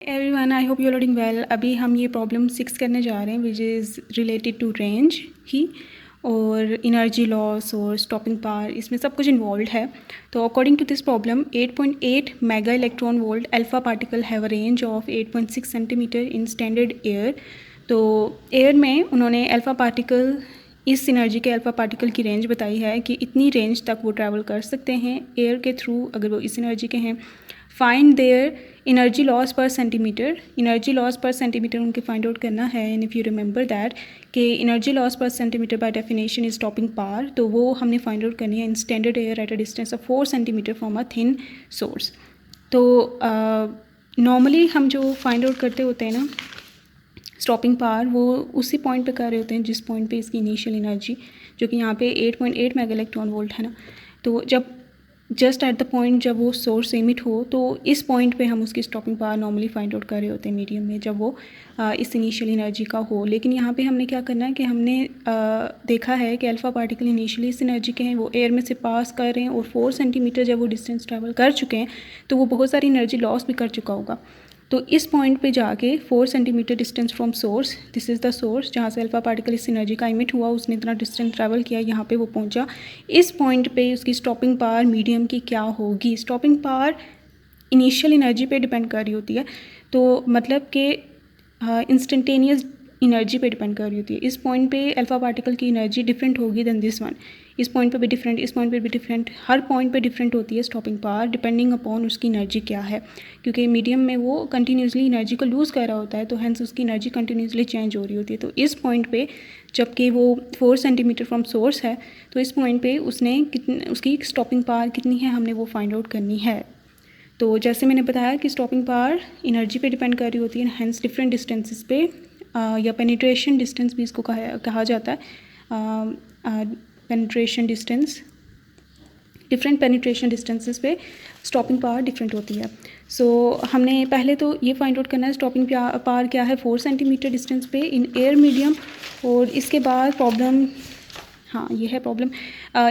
Everyone, I hope you loading well. अभी हम ये प्रॉब्लम 6 करने जा रहे हैं which is related to range ही और इनर्जी लॉस और स्टॉपिंग पावर, इसमें सब कुछ इन्वॉल्व है। तो according to this problem 8.8 mega electron volt alpha particle have a range of 8.6 centimetre in standard air. तो एयर में उन्होंने अल्फा पार्टिकल, इस एनर्जी के अल्फा पार्टिकल की रेंज बताई है कि इतनी रेंज तक वो ट्रैवल कर सकते हैं एयर के थ्रू अगर वो इस एनर्जी के हैं। फाइंड देयर एनर्जी लॉस पर सेंटीमीटर, एनर्जी लॉस पर सेंटीमीटर उनके फाइंड आउट करना है। And if you remember that कि एनर्जी लॉस पर centimetre by definition is stopping power, तो वो हमने फाइंड आउट करनी है इन standard air at a distance of 4 centimetre from a thin source. तो नॉर्मली हम जो फाइंड आउट करते होते हैं ना स्टॉपिंग पावर, वो उसी पॉइंट पे कर रहे होते हैं जिस पॉइंट पे इसकी इनिशियल एनर्जी, जो कि यहाँ पे 8.8 मेगा इलेक्ट्रॉन वोल्ट है ना। तो जब जस्ट एट द पॉइंट जब वो सोर्स एमिट हो, तो इस पॉइंट पे हम उसकी stopping power normally find out कर रहे होते हैं मीडियम में, जब वो इस इनिशियल एनर्जी का हो। लेकिन यहाँ पे हमने क्या करना है कि हमने देखा है कि अल्फा पार्टिकल इनिशियली इस एनर्जी के हैं, वो एयर में से पास कर रहे हैं और 4 सेंटीमीटर जब वो डिस्टेंस ट्रैवल कर चुके हैं तो वो बहुत सारी एनर्जी लॉस भी कर चुका होगा। तो इस पॉइंट पे जाके 4 centimetre distance from source, this is the source जहाँ से अल्फा पार्टिकल इस एनर्जी का इमिट हुआ, उसने इतना डिस्टेंस ट्रैवल किया, यहाँ पे वो पहुँचा। इस पॉइंट पे उसकी स्टॉपिंग पावर मीडियम की क्या होगी? स्टॉपिंग पावर इनिशियल एनर्जी पे डिपेंड कर रही होती है, तो मतलब कि इंस्टेंटेनियस एनर्जी पे डिपेंड कर रही होती है। इस पॉइंट पे अल्फा पार्टिकल की एनर्जी डिफरेंट होगी दैन दिस वन, इस पॉइंट पे भी डिफरेंट, इस पॉइंट पे भी डिफरेंट, हर पॉइंट पे डिफरेंट होती है स्टॉपिंग पावर डिपेंडिंग अपॉन उसकी एनर्जी क्या है, क्योंकि मीडियम में वो कंटिन्यूसली एनर्जी को लूज़ कर रहा होता है, तो हैंस उसकी एनर्जी कंटिन्यूसली चेंज हो रही होती है। तो इस पॉइंट पे जबकि वो 4 सेंटीमीटर फ्रॉम सोर्स है, तो इस पॉइंट पे उसने उसकी स्टॉपिंग पावर कितनी है हमने वो फाइंड आउट करनी है। तो जैसे मैंने बताया कि स्टॉपिंग पावर एनर्जी पे डिपेंड कर रही होती है, हैंस डिफरेंट डिस्टेंसेस पे या पेनिट्रेशन डिस्टेंस भी इसको कहा जाता है। Penetration distance, different penetration distances पे स्टॉपिंग पावर डिफरेंट होती है। सो हमने पहले तो ये फाइंड आउट करना है स्टॉपिंग पावर क्या है 4 सेंटीमीटर डिस्टेंस पे इन एयर मीडियम। और इसके बाद प्रॉब्लम, हाँ ये है प्रॉब्लम,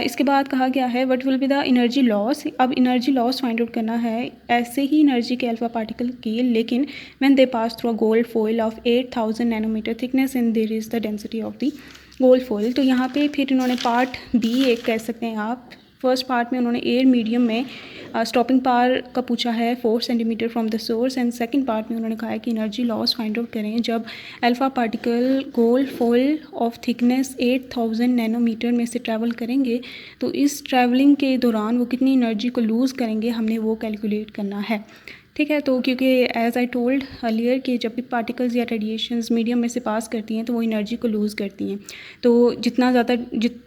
इसके बाद कहा गया है what will be the energy loss. अब एनर्जी लॉस फाइंड आउट करना है ऐसे ही एनर्जी के अल्फा पार्टिकल की, लेकिन when they pass through a gold foil of 8000 nanometre thickness and there is the density of the gold foil. तो यहाँ पे फिर इन्होंने पार्ट बी एक कह सकते हैं आप, फर्स्ट पार्ट में उन्होंने एयर मीडियम में स्टॉपिंग पावर का पूछा है 4 centimetre from the source, and second part में उन्होंने कहा है कि एनर्जी लॉस फाइंड आउट करें जब alpha particle gold foil of thickness 8000 nanometre में से ट्रैवल करेंगे, तो इस ट्रैवलिंग के दौरान वो कितनी एनर्जी को लूज़ करेंगे हमने वो कैलकुलेट करना है। ठीक है, तो क्योंकि एज आई टोल्ड अर्लियर कि जब भी पार्टिकल्स या रेडिएशंस मीडियम में से पास करती हैं तो वो एनर्जी को लूज़ करती हैं। तो जितना ज़्यादा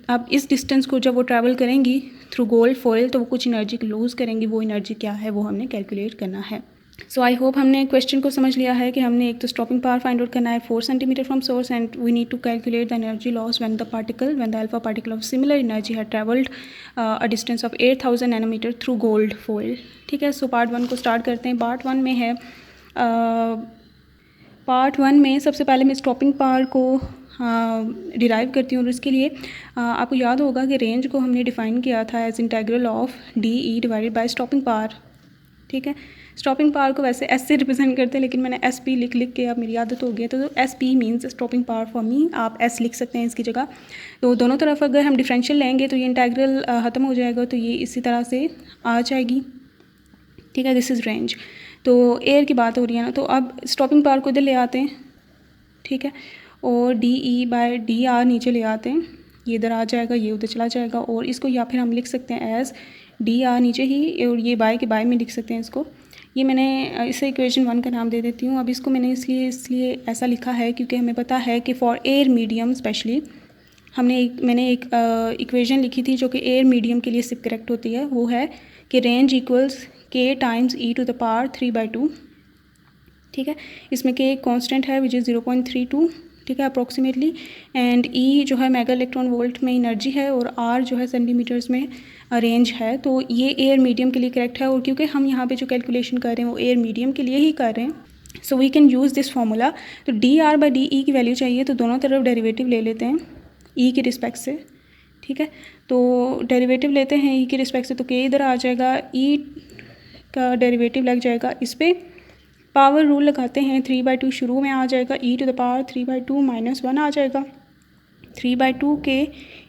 अब इस डिस्टेंस को जब वो ट्रैवल करेंगी थ्रू गोल्ड फॉइल, तो वो कुछ एनर्जी को लूज़ करेंगी, वो एनर्जी क्या है वो हमने कैलकुलेट करना है। सो आई होप हमने क्वेश्चन को समझ लिया है कि हमने एक तो स्टॉपिंग पावर फाइंड आउट करना है 4 centimetre from source, and we need to calculate the energy loss when the alpha particle of similar energy had travelled a distance of 8000 nanometre through gold foil. ठीक है, so part 1 को start करते हैं। Part 1 में है, part 1 में सबसे पहले मैं स्टॉपिंग पावर को डिराइव करती हूँ, और इसके लिए आपको याद होगा कि रेंज को हमने डिफ़ाइन किया था as integral of D E divided by stopping power. ठीक है, स्टॉपिंग पावर को वैसे एस से रिप्रेजेंट करते हैं, लेकिन मैंने एस पी लिख के अब मेरी आदत हो गई है, तो S P means stopping power for me, आप एस लिख सकते हैं इसकी जगह। तो दोनों तरफ अगर हम डिफरेंशियल लेंगे तो ये इंटीग्रल ख़त्म हो जाएगा, तो ये इसी तरह से आ जाएगी। ठीक है, दिस इज़ रेंज। तो एयर की बात हो रही है ना, तो अब स्टॉपिंग पावर को इधर ले आते हैं। ठीक है, और D E bye D R नीचे ले आते हैं, ये इधर आ जाएगा, ये उधर चला जाएगा, और इसको या फिर हम लिख सकते हैं एज डी आर नीचे ही, और ये बाय के बाय में लिख सकते हैं इसको। ये मैंने इसे इक्वेशन 1 का नाम दे देती हूँ। अब इसको मैंने इसलिए ऐसा लिखा है क्योंकि हमें पता है कि फॉर एयर मीडियम स्पेशली मैंने एक इक्वेशन लिखी थी जो कि एयर मीडियम के लिए सिर्फ करेक्ट होती है, वो है कि range equals K times E to the power 3/2। ठीक है, इसमें के एक कॉन्स्टेंट है विच इज़ 0.32, ठीक है, अप्रॉक्सीमेटली, एंड ई जो है मेगा इलेक्ट्रॉन वोल्ट में एनर्जी है, और आर जो है सेंटीमीटर्स में रेंज है। तो ये एयर मीडियम के लिए करेक्ट है, और क्योंकि हम यहाँ पे जो कैलकुलेशन कर रहे हैं वो एयर मीडियम के लिए ही कर रहे हैं, so we can use this formula. तो D R by D E की वैल्यू चाहिए, तो दोनों तरफ डेरिवेटिव ले लेते हैं ई के रिस्पेक्ट से। ठीक है, तो डेरिवेटिव लेते हैं ई के रिस्पेक्ट से, तो के इधर आ जाएगा, ई का डेरिवेटिव लग जाएगा इस पर, पावर रूल लगाते हैं, 3/2 शुरू में आ जाएगा, e⁻³ 3/2 - 1 आ जाएगा, 3/2 के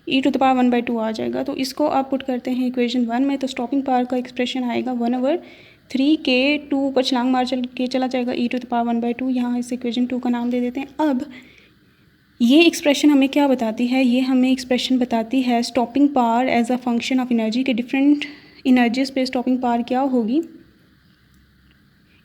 e⁻² 1/2 आ जाएगा। तो इसको आप पुट करते हैं इक्वेशन 1 में, तो स्टॉपिंग पावर का एक्सप्रेशन आएगा 1/3 के 2 ऊपर छलांग मार के चला जाएगा e⁻² 1/2। यहाँ इस इक्वेशन 2 का नाम दे देते हैं। अब ये एक्सप्रेशन हमें क्या बताती है? ये हमें एक्सप्रेशन बताती है stopping power as a function of energy के डिफरेंट एनर्जीज पे स्टॉपिंग पावर क्या होगी,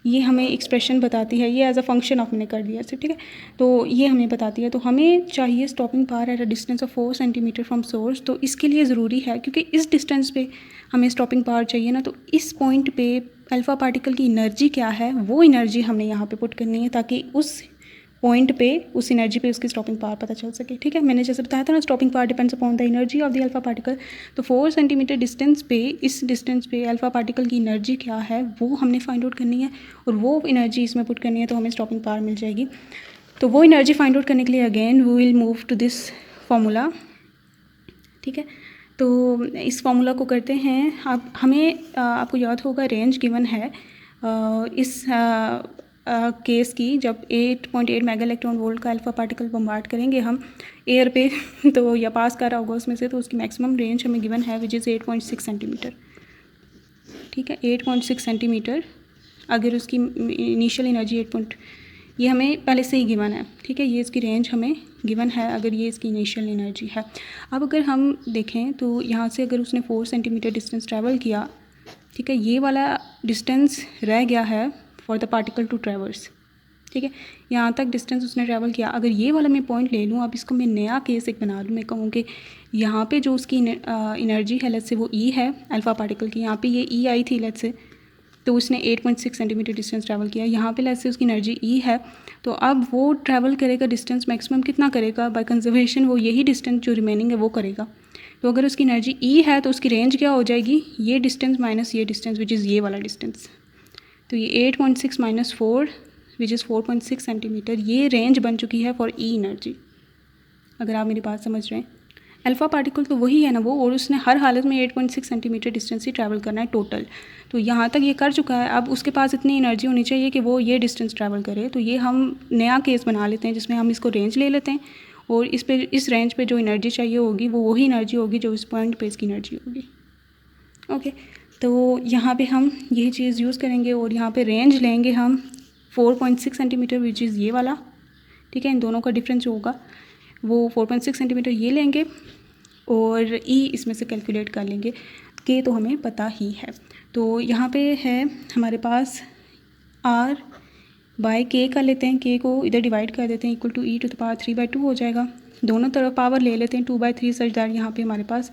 ये हमें एक्सप्रेशन बताती है। ये एज अ फंक्शन ऑफ मैंने कर दिया इसे, ठीक है। तो ये हमें बताती है। तो हमें चाहिए stopping power eight a distance of 4 centimetre from source. तो इसके लिए ज़रूरी है, क्योंकि इस डिस्टेंस पे हमें स्टॉपिंग पावर चाहिए ना, तो इस पॉइंट पे अल्फ़ा पार्टिकल की एनर्जी क्या है वो एनर्जी हमने यहाँ पे पुट करनी है, ताकि उस पॉइंट पे उस एनर्जी पे उसकी स्टॉपिंग पावर पता चल सके, ठीक है। मैंने जैसे बताया था ना, stopping power depends upon the energy of the alpha particle. तो 4 सेंटीमीटर डिस्टेंस पे, इस डिस्टेंस पे अल्फा पार्टिकल की एनर्जी क्या है वो हमने फाइंड आउट करनी है, और वो एनर्जी इसमें पुट करनी है, तो हमें स्टॉपिंग पावर मिल जाएगी। तो वो एनर्जी फाइंड आउट करने के लिए again we will move to this formula, ठीक है। तो इस फार्मूला को करते हैं। अब हमें आपको याद होगा रेंज गिवन है इस केस की, जब 8.8 मेगा इलेक्ट्रॉन वोल्ट का अल्फा पार्टिकल बम्बार्ड करेंगे हम एयर पे तो या पास कर रहा होगा उसमें से, तो उसकी मैक्सिमम रेंज हमें गिवन है विच इज़ 8.6 सेंटीमीटर, ठीक है। 8.6 सेंटीमीटर अगर उसकी इनिशियल एनर्जी ये हमें पहले से ही गिवन है, ठीक है। ये इसकी रेंज हमें गिवन है अगर ये इसकी इनिशियल एनर्जी है। अब अगर हम देखें तो यहाँ से अगर उसने 4 सेंटीमीटर डिस्टेंस ट्रैवल किया, ठीक है, ये वाला डिस्टेंस रह गया है for the particle to traverse, ठीक है। यहाँ तक डिस्टेंस उसने ट्रैवल किया। अगर ये वाला मैं पॉइंट ले लूँ, अब इसको मैं नया केस एक बना लूँ, मैं कहूँ कि यहाँ पे जो उसकी एनर्जी है लेट्स से वो ई है अल्फ़ा पार्टिकल की, यहाँ पे ये ई आई थी लेट्स से, तो उसने 8.6 सेंटीमीटर डिस्टेंस ट्रैवल किया। यहाँ पे लेट्स से उसकी एनर्जी ई है, तो अब वो ट्रैवल करेगा डिस्टेंस मैक्सिमम कितना करेगा बाय कंजर्वेशन, वो यही डिस्टेंस जो रिमेनिंग है वो करेगा। तो अगर उसकी एनर्जी ई है तो उसकी रेंज क्या हो जाएगी, ये डिस्टेंस माइनस ये डिस्टेंस विच इज़ ये वाला डिस्टेंस। तो ये 8.6 - 4 विच इज़ 4.6 सेंटीमीटर, ये रेंज बन चुकी है फॉर ई एनर्जी, अगर आप मेरी बात समझ रहे हैं। अल्फ़ा पार्टिकल तो वही है ना वो, और उसने हर हालत में 8.6 सेंटीमीटर डिस्टेंस ही ट्रैवल करना है टोटल। तो यहाँ तक ये कर चुका है। अब उसके पास इतनी एनर्जी होनी चाहिए कि वो ये डिस्टेंस ट्रैवल करे। तो ये हम नया केस बना लेते हैं जिसमें हम इसको रेंज ले लेते हैं, और इस रेंज पे जो एनर्जी चाहिए होगी वो वही एनर्जी होगी जो इस पॉइंट पे इसकी एनर्जी होगी, ओके। तो यहाँ पे हम यही चीज़ यूज़ करेंगे, और यहाँ पे रेंज लेंगे हम 4.6 सेंटीमीटर विच इज़ ये वाला, ठीक है। इन दोनों का डिफरेंस जो होगा वो 4.6 सेंटीमीटर ये लेंगे, और ई इसमें से कैलकुलेट कर लेंगे, के तो हमें पता ही है। तो यहाँ पे है हमारे पास आर बाय के कर लेते हैं, के को इधर डिवाइड कर देते हैं, इक्वल टू e⁻³ 3/2 हो जाएगा। दोनों तरफ पावर ले लेते हैं 2/3 सच दैट यहाँ पे हमारे पास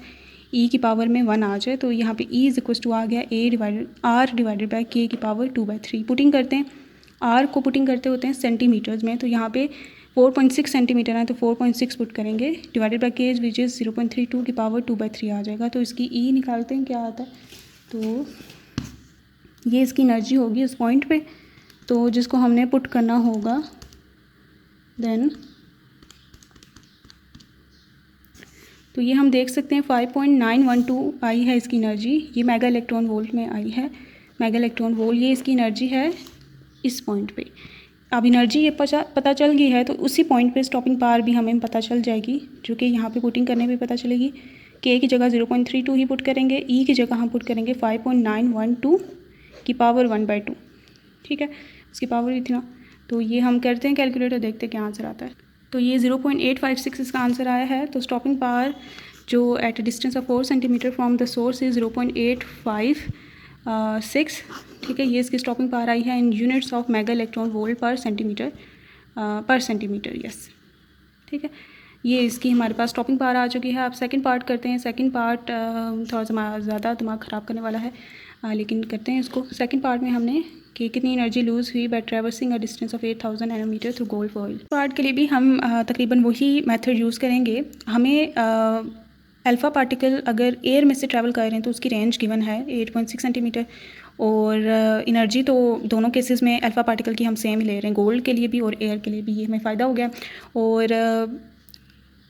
e की पावर में 1 आ जाए। तो यहाँ पे e = आ गया r डिवाइडेड बाय k की पावर 2/3। पुटिंग करते हैं, r को पुटिंग करते होते हैं सेंटीमीटर्स में, तो यहाँ पे 4.6 सेंटीमीटर है तो 4.6 पुट करेंगे divided by k which is 0.32 की पावर 2/3 आ जाएगा। तो इसकी e निकालते हैं क्या आता है, तो ये इसकी एनर्जी होगी उस पॉइंट पे, तो जिसको हमने पुट करना होगा। देन तो ये हम देख सकते हैं 5.912 आई है इसकी एनर्जी, ये मेगा इलेक्ट्रॉन वोल्ट में आई है। मेगा इलेक्ट्रॉन वोल्ट ये इसकी एनर्जी है इस पॉइंट पे। अब एनर्जी ये पता चल गई है, तो उसी पॉइंट पे स्टॉपिंग पावर भी हमें पता चल जाएगी, जो कि यहाँ पे पुटिंग करने पे पता चलेगी। के की जगह 0.32 ही पुट करेंगे, ई की जगह हम पुट करेंगे 5.912 की पावर 1/2, ठीक है। इसकी पावर इतना, तो ये हम करते हैं कैलकुलेटर, देखते हैं क्या आंसर आता है। तो ये 0.856 इसका आंसर आया है। तो स्टॉपिंग पावर जो at a distance of 4 centimetre from the source is 0.856, ठीक है। ये इसकी स्टॉपिंग पावर आई है in units of mega electron volt per centimetre, yes, ठीक है। ये इसकी हमारे पास स्टॉपिंग पावर आ चुकी है। आप सेकंड पार्ट करते हैं। सेकंड पार्ट थोड़ा सा ज़्यादा दिमाग ख़राब करने वाला है, लेकिन करते हैं इसको। सेकंड पार्ट में हमने कि कितनी एनर्जी लूज़ हुई by traversing a distance of 8000 nanometre through gold foil. Part के लिए भी हम तकरीबन वही मेथड यूज़ करेंगे। हमें अल्फ़ा पार्टिकल अगर एयर में से ट्रैवल कर रहे हैं तो उसकी रेंज गिवन है 8.6 सेंटीमीटर, और एनर्जी तो दोनों केसेस में अल्फ़ा पार्टिकल की हम सेम ही ले रहे हैं, गोल्ड के लिए भी और एयर के लिए भी। ये हमें फ़ायदा हो गया। और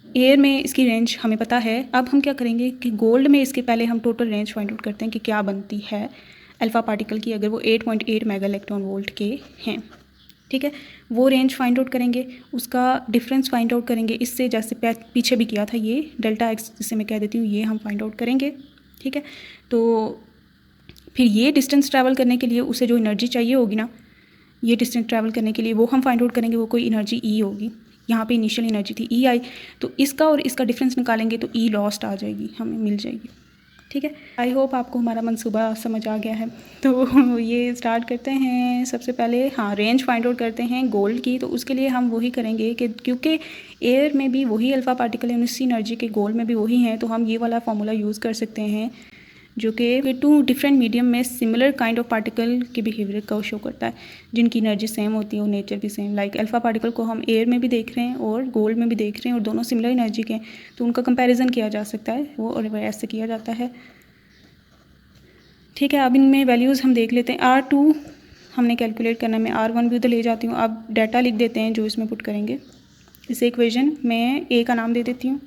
एयर में इसकी रेंज हमें पता है। अब हम क्या करेंगे कि गोल्ड में इसके पहले हम टोटल रेंज फाइंड आउट करते हैं कि क्या बनती है अल्फ़ा पार्टिकल की, अगर वो 8.8 मेगा इलेक्ट्रॉन वोल्ट के हैं, ठीक है, वो रेंज फाइंड आउट करेंगे, उसका डिफरेंस फाइंड आउट करेंगे। इससे जैसे पीछे भी किया था, ये डेल्टा एक्स जिसे मैं कह देती हूँ, ये हम फाइंड आउट करेंगे, ठीक है। तो फिर ये डिस्टेंस ट्रैवल करने के लिए उसे जो एनर्जी चाहिए होगी ना, ये डिस्टेंस ट्रैवल करने के लिए, वो हम फाइंड आउट करेंगे। वो कोई एनर्जी ई होगी, यहाँ पे इनिशियल एनर्जी थी ई आई, तो इसका और इसका डिफरेंस निकालेंगे तो ई लॉस्ट आ जाएगी, हमें मिल जाएगी, ठीक है। आई होप आपको हमारा मंसूबा समझ आ गया है। तो ये स्टार्ट करते हैं। सबसे पहले हाँ, रेंज फाइंड आउट करते हैं गोल्ड की। तो उसके लिए हम वही करेंगे कि क्योंकि एयर में भी वही अल्फ़ा पार्टिकल है, उसी एनर्जी के गोल्ड में भी वही हैं, तो हम ये वाला फार्मूला यूज़ कर सकते हैं जो कि टू डिफरेंट मीडियम में सिमिलर काइंड ऑफ पार्टिकल के बिहेवियर का शो करता है, जिनकी एनर्जी सेम होती है और नेचर भी सेम। लाइक अल्फ़ा पार्टिकल को हम एयर में भी देख रहे हैं और गोल्ड में भी देख रहे हैं, और दोनों सिमिलर एनर्जी के हैं, तो उनका कंपैरिजन किया जा सकता है, वो और ऐसे किया जाता है, ठीक है। अब इनमें वैल्यूज़ हम देख लेते हैं। R2 हमने कैलकुलेट करना है, मैं R1 भी उधर ले जाती हूँ। अब डाटा लिख देते हैं जो इसमें पुट करेंगे। इस इक्वेशन में A का नाम दे देती हूँ।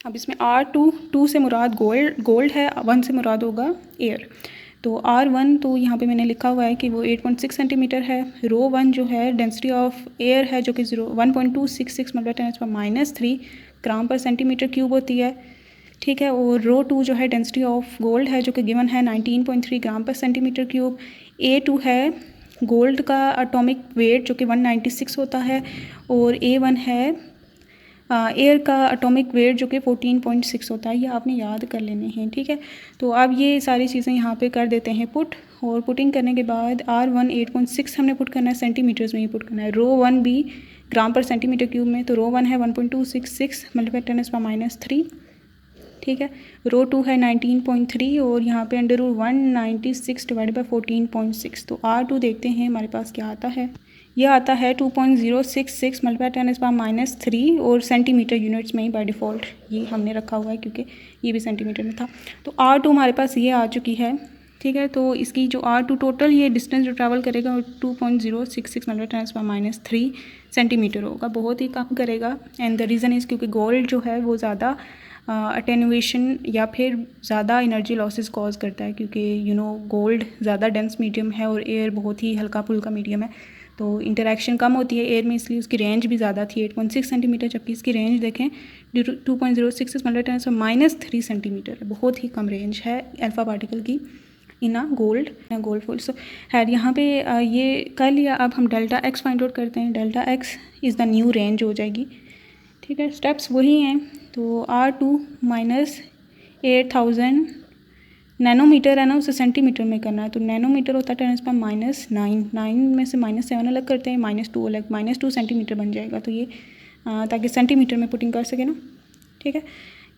अब इसमें R2 से मुराद गोल्ड है, 1 से मुराद होगा एयर। तो R1 तो यहाँ पे मैंने लिखा हुआ है कि वो 8.6 सेंटीमीटर है। रो 1 जो है डेंसिटी ऑफ एयर है, जो कि 1.266 × 10⁻³ ग्राम पर सेंटीमीटर क्यूब होती है, ठीक है। और रो 2 जो है डेंसिटी ऑफ गोल्ड है, जो कि गिवन है 19.3 ग्राम पर सेंटीमीटर क्यूब। A2 है गोल्ड का एटॉमिक वेट, जो कि 196 होता है, और A1 है एयर का एटॉमिक वेट, जो कि 14.6 होता है। ये आपने याद कर लेने हैं, ठीक है। तो अब ये सारी चीज़ें यहाँ पे कर देते हैं पुट, और पुटिंग करने के बाद R1 8.6 हमने पुट करना है, सेंटीमीटर्स में ही पुट करना है। रो 1 भी ग्राम पर सेंटीमीटर क्यूब में, तो रो 1 है 1.266 × 10⁻³ ठीक है। रो 2 है 19.3 और यहाँ पे √196 / 14.6। तो R2 देखते हैं हमारे पास क्या आता है। यह आता है 2.066 × 10⁻³ और सेंटीमीटर यूनिट्स में ही बाय डिफ़ॉल्ट ये हमने रखा हुआ है, क्योंकि ये भी सेंटीमीटर में था। तो R2 हमारे पास ये आ चुकी है, ठीक है। तो इसकी जो R2 टोटल ये डिस्टेंस जो ट्रैवल करेगा वो 2.066 × 10⁻³ सेंटीमीटर होगा, बहुत ही कम करेगा। एंड द रीज़न इज़ क्योंकि गोल्ड जो है वो ज़्यादा अटेनुएशन या फिर ज़्यादा एनर्जी लॉसेस कॉज करता है, क्योंकि गोल्ड ज़्यादा डेंस मीडियम है और एयर बहुत ही हल्का फुल्का मीडियम है, तो इंटरेक्शन कम होती है एयर में, इसलिए उसकी रेंज भी ज़्यादा थी 8.6 सेंटीमीटर, जबकि इसकी रेंज देखें 2.066 × 10⁻³ सेंटीमीटर, बहुत ही कम रेंज है अल्फ़ा पार्टिकल की इन गोल्ड फॉइल। सो खैर यहाँ पे ये कर लिया। अब हम डेल्टा एक्स फाइंड आउट करते हैं। Delta x is the new range हो जाएगी, ठीक है। स्टेप्स वही हैं। तो R2 - 8000 नैनोमीटर है ना, उसे सेंटीमीटर में करना है, तो नैनोमीटर होता है 10⁻⁹ 9 में से -7 अलग करते हैं, -2 अलग, -2 सेंटीमीटर बन जाएगा। तो ये ताकि सेंटीमीटर में पुटिंग कर सके ना, ठीक है।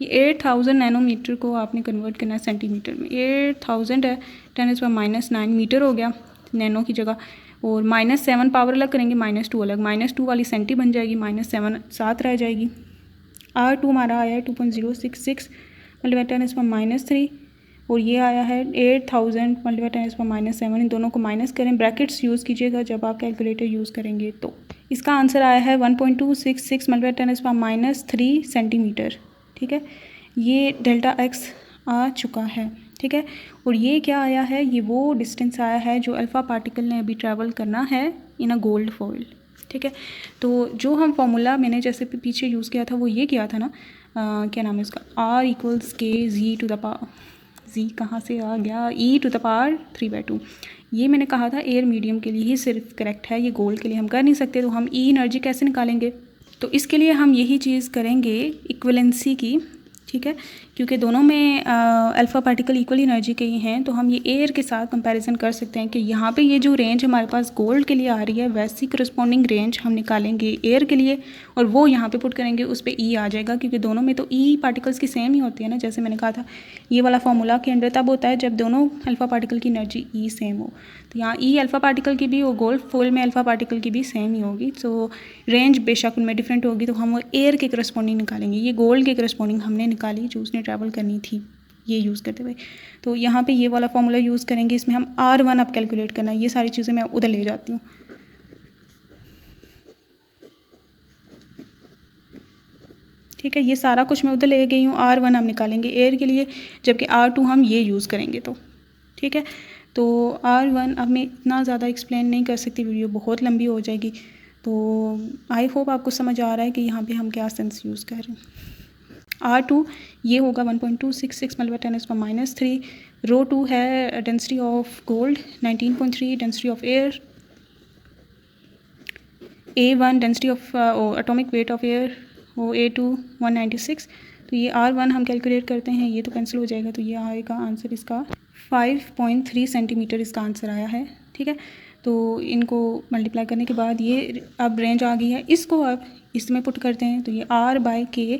ये 8000 नैनोमीटर को आपने कन्वर्ट करना है सेंटीमीटर में। 8000 है 10⁻⁹ मीटर हो गया नैनो की जगह, और -7 पावर अलग करेंगे, -2 अलग, -2 वाली सेंटी बन जाएगी, -7 साथ रह जाएगी। R2 हमारा आया है 2.066 × 10⁻³ और ये आया है 8000 × 10⁻⁷। इन दोनों को माइनस करें, ब्रैकेट्स यूज़ कीजिएगा जब आप कैलकुलेटर यूज़ करेंगे। तो इसका आंसर आया है 1.266 × 10⁻³ सेंटीमीटर, ठीक है। ये डेल्टा एक्स आ चुका है, ठीक है। और ये क्या आया है, ये वो डिस्टेंस आया है जो अल्फ़ा पार्टिकल ने अभी ट्रैवल करना है इन अ गोल्ड फॉइल, ठीक है। तो जो हम फार्मूला मैंने जैसे पीछे यूज़ किया था वो ये किया था ना, क्या नाम है उसका, R = K Z कहाँ से आ गया, E⁻³ 3/2। ये मैंने कहा था एयर मीडियम के लिए ही सिर्फ करेक्ट है, ये गोल्ड के लिए हम कर नहीं सकते। तो हम ई एनर्जी कैसे निकालेंगे, तो इसके लिए हम यही चीज़ करेंगे इक्वलेंसी की, ठीक है। क्योंकि दोनों में अल्फ़ा पार्टिकल इक्वल एनर्जी के ही हैं, तो हम ये एयर के साथ कंपैरिजन कर सकते हैं कि यहाँ पे ये जो रेंज हमारे पास गोल्ड के लिए आ रही है, वैसी करस्पॉन्डिंग रेंज हम निकालेंगे एयर के लिए, और वो यहाँ पे पुट करेंगे, उस पर ई आ जाएगा, क्योंकि दोनों में तो ई पार्टिकल्स की सेम ही होती है ना। जैसे मैंने कहा था ये वाला फार्मूला के अंडर तब होता है जब दोनों अल्फ़ा पार्टिकल की एनर्जी ई सेम हो। तो यहाँ ई अल्फ़ा पार्टिकल की भी और गोल्ड फॉइल में अल्फ़ा पार्टिकल की भी सेम ही होगी, तो रेंज बेशक उनमें डिफरेंट होगी, तो हम वो एयर के करस्पॉन्डिंग निकालेंगे। ये गोल्ड के करस्पॉन्डिंग हमने निकाली जो उसने ट्रैवल करनी थी ये यूज़ करते हुए। तो यहाँ पे ये वाला फार्मूला यूज़ करेंगे, इसमें हम R1 अब कैलकुलेट करना है। ये सारी चीज़ें मैं उधर ले जाती हूँ, ठीक है। ये सारा कुछ मैं उधर ले गई हूँ। R1 हम निकालेंगे एयर के लिए, जबकि R2 हम ये यूज़ करेंगे, तो ठीक है। तो R1 अब मैं इतना ज़्यादा एक्सप्लेन नहीं कर सकती, वीडियो बहुत लंबी हो जाएगी। तो आई होप आपको समझ आ रहा है कि यहाँ पे हम क्या सेंस यूज़ कर रहे हैं। R2 ये होगा 1.266 × 10⁻³ रो 2 है density of gold 19.3, density of air A1, density of atomic weight of air वो A2 196। तो ये R1 हम कैलकुलेट करते हैं, ये तो कैंसिल हो जाएगा, तो ये आएगा आंसर इसका 5.3 सेंटीमीटर इसका आंसर आया है। ठीक है, तो इनको मल्टीप्लाई करने के बाद ये अब रेंज आ गई है। इसको अब इसमें पुट करते हैं तो ये R/K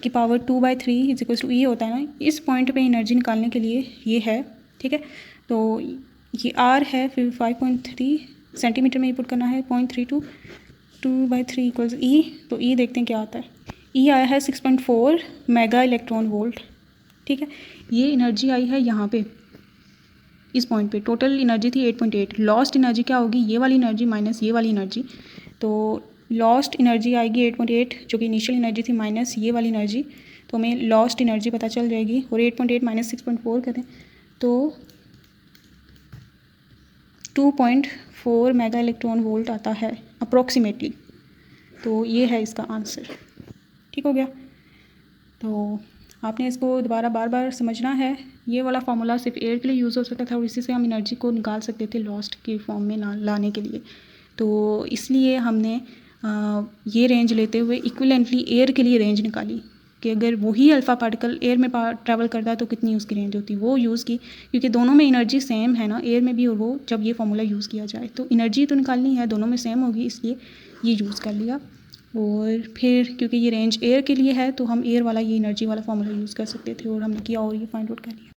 की पावर 2/3 = E होता है ना। इस पॉइंट पे एनर्जी निकालने के लिए ये है। ठीक है, तो ये R है, फिर 5.3 सेंटीमीटर में ये पुट करना है, 0.32 2/3 = E। तो E देखते हैं क्या आता है। E आया है 6.4 मेगा इलेक्ट्रॉन वोल्ट। ठीक है, ये एनर्जी आई है यहाँ पे इस पॉइंट पे। टोटल एनर्जी थी 8.8। लॉस्ट एनर्जी क्या होगी, ये वाली एनर्जी माइनस ये वाली एनर्जी। तो लॉस्ट एनर्जी आएगी 8.8 जो कि इनिशियल एनर्जी थी माइनस ये वाली एनर्जी। तो हमें लॉस्ट एनर्जी पता चल जाएगी। और 8.8 माइनस 6.4 करें तो 2.4 मेगा इलेक्ट्रॉन वोल्ट आता है अप्रॉक्सीमेटली। तो ये है इसका आंसर। ठीक हो गया, तो आपने इसको दोबारा बार बार समझना है। ये वाला फार्मूला सिर्फ एयर के लिए यूज़ हो सकता था और इसी से हम एनर्जी को निकाल सकते थे लॉस्ट के फॉर्म में लाने के लिए। तो इसलिए हमने ये रेंज लेते हुए इक्विवेलेंटली एयर के लिए रेंज निकाली कि अगर वही अल्फ़ा पार्टिकल एयर में ट्रैवल करता है तो कितनी उसकी रेंज होती, वो यूज़ की। क्योंकि दोनों में एनर्जी सेम है ना, एयर में भी और वो, जब ये फार्मूला यूज़ किया जाए तो एनर्जी तो निकालनी है, दोनों में सेम होगी, इसलिए ये यूज़ कर लिया। और फिर क्योंकि ये रेंज एयर के लिए है तो हम एयर वाला ये एनर्जी वाला फार्मूला यूज़ कर सकते थे और हमने किया और ये फाइंड आउट कर लिया।